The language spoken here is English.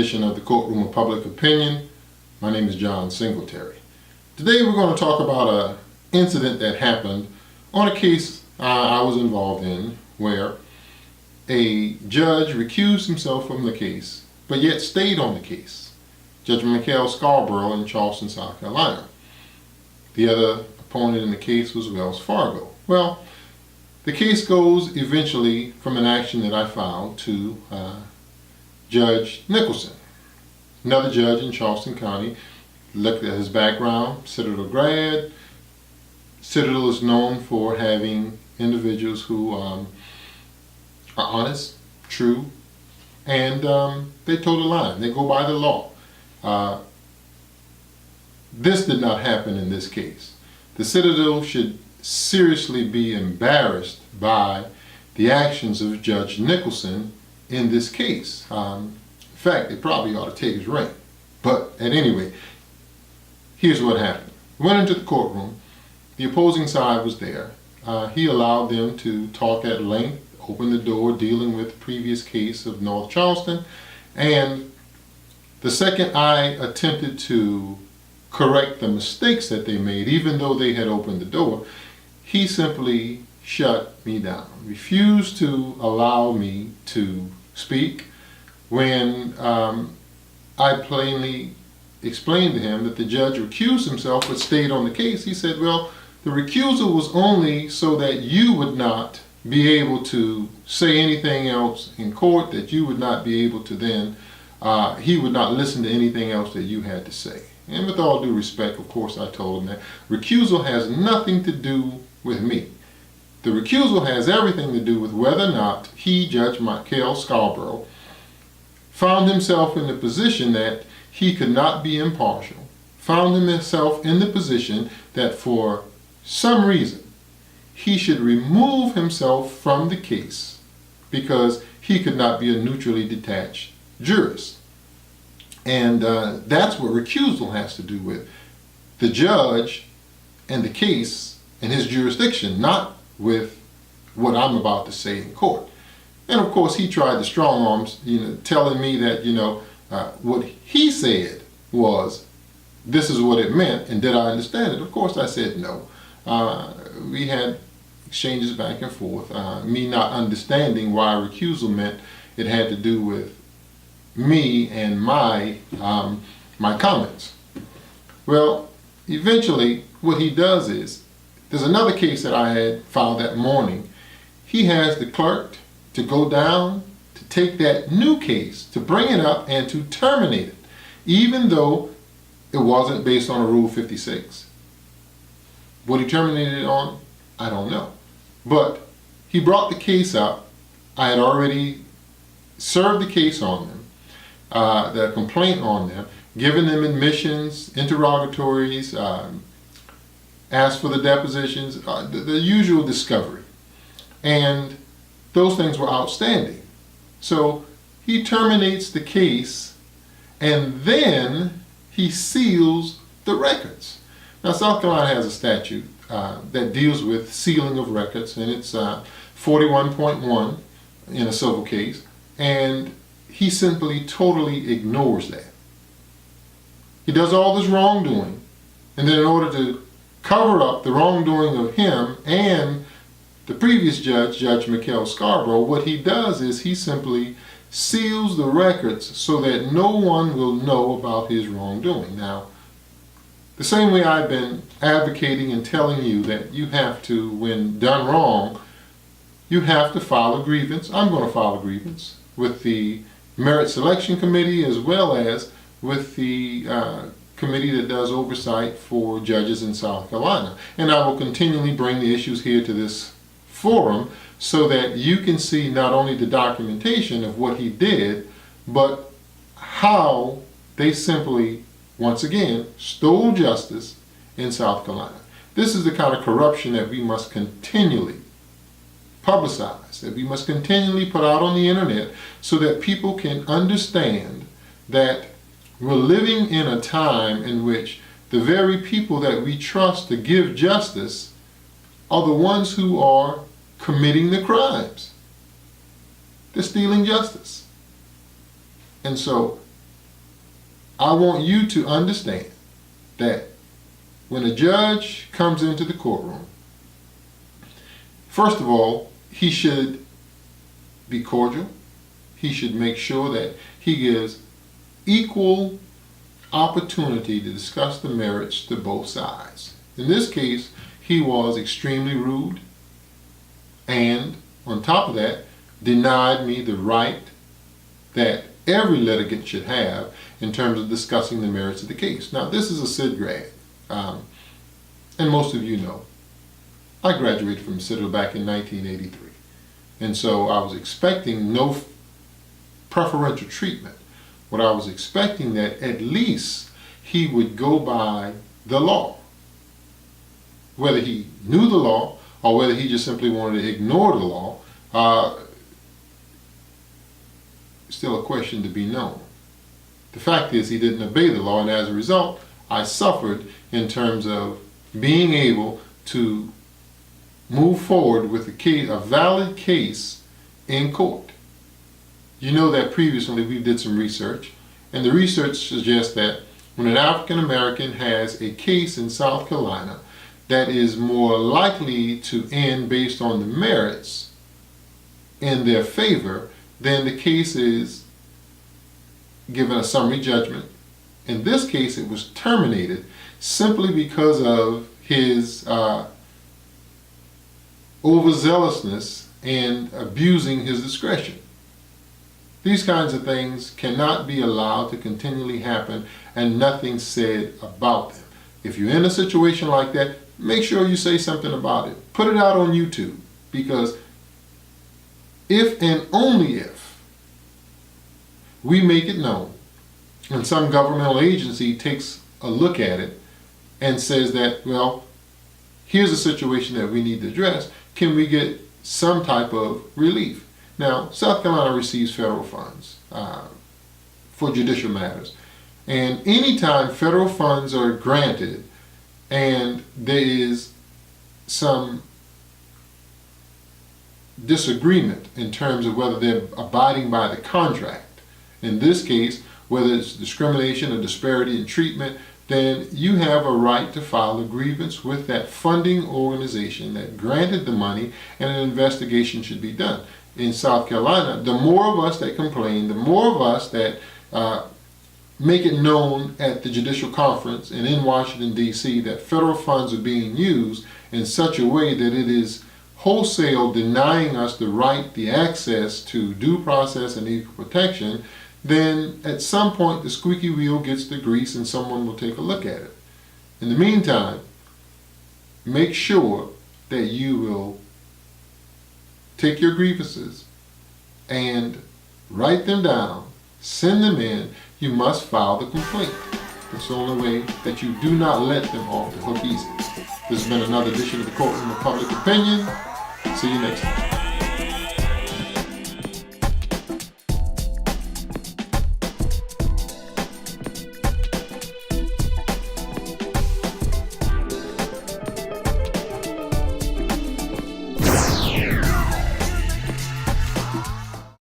edition of the Courtroom of Public Opinion. My name is John Singletary. Today we're going to talk about an incident that happened on a case I was involved in where a judge recused himself from the case but yet stayed on the case. Judge Michael Scarborough in Charleston, South Carolina. The other opponent in the case was Wells Fargo. Well, the case goes eventually from an action that I filed to Judge Nicholson, another judge in Charleston County. Looked at his background, Citadel grad. Citadel is known for having individuals who are honest, true, and they toe the line. They go by the law. This did not happen in this case. The Citadel should seriously be embarrassed by the actions of Judge Nicholson in this case. In fact, they probably ought to take his ring. But at any rate, here's what happened. Went into the courtroom. The opposing side was there. He allowed them to talk at length, open the door, dealing with the previous case of North Charleston. And the second I attempted to correct the mistakes that they made, even though they had opened the door, he simply shut me down, refused to allow me to speak when I plainly explained to him that the judge recused himself but stayed on the case. He said, well, the recusal was only so that you would not be able to say anything else in court, that you would not be able to then, he would not listen to anything else that you had to say. And with all due respect, of course, I told him that recusal has nothing to do with me. The recusal has everything to do with whether or not he, Judge Michael Scarborough, found himself in the position that he could not be impartial, found himself in the position that for some reason he should remove himself from the case because he could not be a neutrally detached jurist. And that's what recusal has to do with. The judge and the case and his jurisdiction, not with what I'm about to say in court. And of course he tried the strong arms, telling me that, what he said was, this is what it meant, and did I understand it? Of course I said no. We had exchanges back and forth, me not understanding why recusal meant it had to do with me and my comments. Well, eventually what he does is, there's another case that I had filed that morning. He has the clerk to go down to take that new case, to bring it up and to terminate it, even though it wasn't based on a Rule 56. What he terminated it on, I don't know. But he brought the case up. I had already served the case on them, the complaint on them, given them admissions, interrogatories, asked for the depositions, the usual discovery. And those things were outstanding. So he terminates the case and then he seals the records. Now South Carolina has a statute that deals with sealing of records, and it's 41.1 in a civil case, and he simply totally ignores that. He does all this wrongdoing, and then in order to cover up the wrongdoing of him and the previous judge, Judge Michael Scarborough, what he does is he simply seals the records so that no one will know about his wrongdoing. Now, the same way I've been advocating and telling you that you have to, when done wrong, you have to file a grievance. I'm going to file a grievance with the Merit Selection Committee as well as with the committee that does oversight for judges in South Carolina. And I will continually bring the issues here to this forum so that you can see not only the documentation of what he did, but how they simply, once again, stole justice in South Carolina. This is the kind of corruption that we must continually publicize, that we must continually put out on the internet so that people can understand that we're living in a time in which the very people that we trust to give justice are the ones who are committing the crimes. They're stealing justice. And so I want you to understand that when a judge comes into the courtroom, first of all, he should be cordial. He should make sure that he gives equal opportunity to discuss the merits to both sides. In this case, he was extremely rude, and on top of that, denied me the right that every litigant should have in terms of discussing the merits of the case. Now, this is a SID grad, and most of you know, I graduated from Citadel back in 1983, and so I was expecting no preferential treatment. What I was expecting that at least he would go by the law. Whether he knew the law or whether he just simply wanted to ignore the law, still a question to be known. The fact is he didn't obey the law, and as a result, I suffered in terms of being able to move forward with a valid case in court. You know that previously we did some research, and the research suggests that when an African American has a case in South Carolina that is more likely to end based on the merits in their favor, then the case is given a summary judgment. In this case, it was terminated simply because of his overzealousness and abusing his discretion. These kinds of things cannot be allowed to continually happen and nothing said about them. If you're in a situation like that, make sure you say something about it. Put it out on YouTube, because if and only if we make it known and some governmental agency takes a look at it and says that, well, here's a situation that we need to address, can we get some type of relief? Now, South Carolina receives federal funds for judicial matters. And anytime federal funds are granted and there is some disagreement in terms of whether they're abiding by the contract, in this case, whether it's discrimination or disparity in treatment, then you have a right to file a grievance with that funding organization that granted the money, and an investigation should be done. In South Carolina, the more of us that complain, the more of us that make it known at the judicial conference and in Washington, D.C. that federal funds are being used in such a way that it is wholesale denying us the right, the access to due process and equal protection, then at some point the squeaky wheel gets the grease and someone will take a look at it. In the meantime, make sure that you will take your grievances and write them down, send them in. You must file the complaint. It's the only way that you do not let them off the hook easy. This has been another edition of the Courtroom of Public Opinion. See you next time.